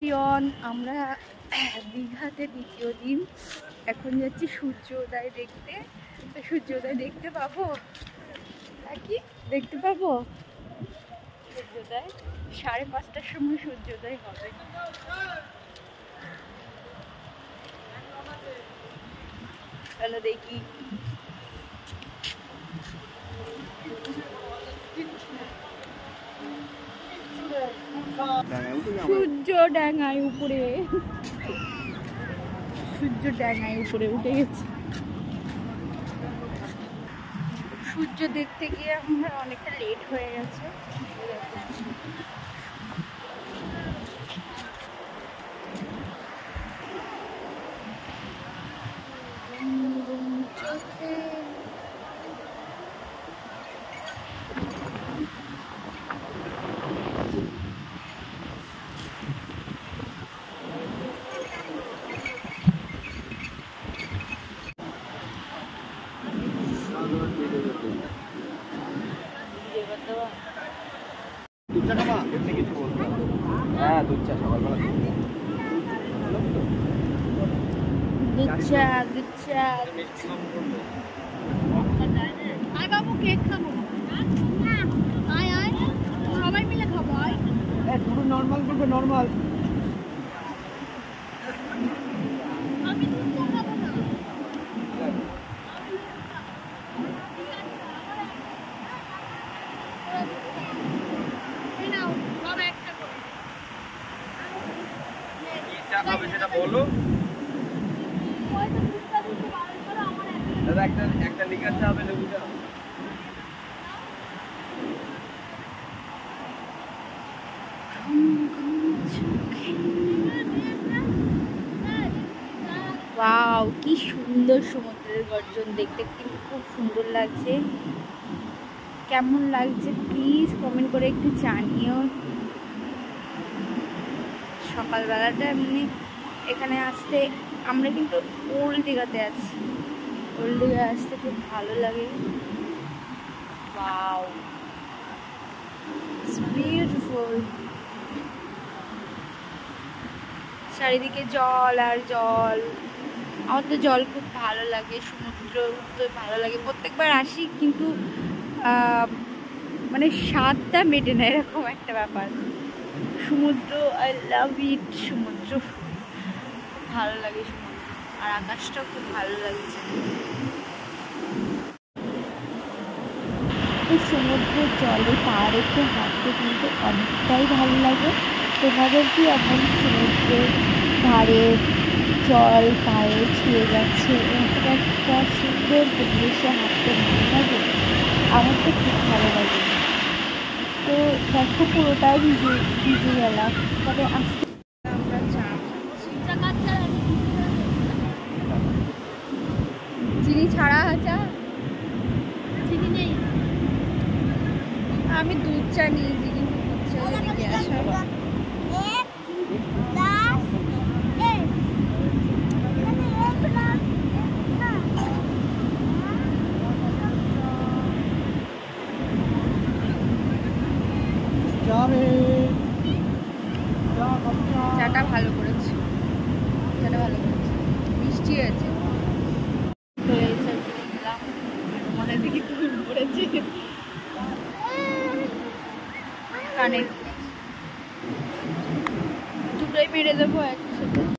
Peon আমরা দীঘাতে দ্বিতীয় দিন। এখন যাচ্ছি সূর্যোদয় দেখতে। তো সূর্যোদয় দেখতে পাবো নাকি? দেখতে পাবো সূর্যোদয় 5:30টার সময় সূর্যোদয় হবে। চলো দেখি। সূর্য ডাঙায় উপরে, সূর্য ডাঙায় উপরে উঠে গেছে। সূর্য দেখতে গিয়ে আমার অনেকটা লেট হয়ে গেছে। বাবু কেক খাবো, সবাই মিলে খাবো। নর্মাল করবে, নর্মাল। আমি খাবো না। সেটা বলো দাদা, একটা লিকার চা হবে, লেবু চা। ওয়াও, কি সুন্দর সমুদ্রের গর্জন দেখতে, কিন্তু খুব সুন্দর লাগছে। কেমন লাগছে প্লিজ কমেন্ট করে একটু জানিও। সকালবেলাটা এমনি এখানে আসতে, আমরা কিন্তু ওল্ড দীঘাতে আছি। ওল্ড দীঘা আসতে খুব ভালো লাগে। Wow, it's beautiful. চারিদিকে জল আর জল। আমার তো জল খুব ভালো লাগে, সমুদ্র তো ভালো লাগে। প্রত্যেকবার আসি কিন্তু মানে স্বাদটা মেটে না, এরকম একটা ব্যাপার। সমুদ্র, আই লাভ ইট। সমুদ্র খুব ভালো লাগে, সমুদ্র আর আকাশটাও খুব ভালো লাগছে। সমুদ্রের জলে পা রেখে হাঁটতে কিন্তু অনেকটাই ভালো লাগে। তোমাদের কি এমন সমুদ্রের ধারে জল পায়ে ছুঁয়ে যাচ্ছে, এরকম একটা সুন্দর পরিবেশে হাঁটতে ভালো লাগে? আমার তো খুব ভালো লাগে। তো দেখো, পুরোটাই ভিজে গেলাম। তবে আজকে আমরা চা খাচ্ছি। চিনি ছাড়া চা? চিনি নেই। আমি দুধ চা নিয়ে চিনি হচ্ছে গ্যাস হবে। চাটা ভালো করেছে, চাটা ভালো করেছে, মিষ্টি আছে। মনের দিকে পড়েছে কানে, দুটোই মেরে দেবো একসাথে।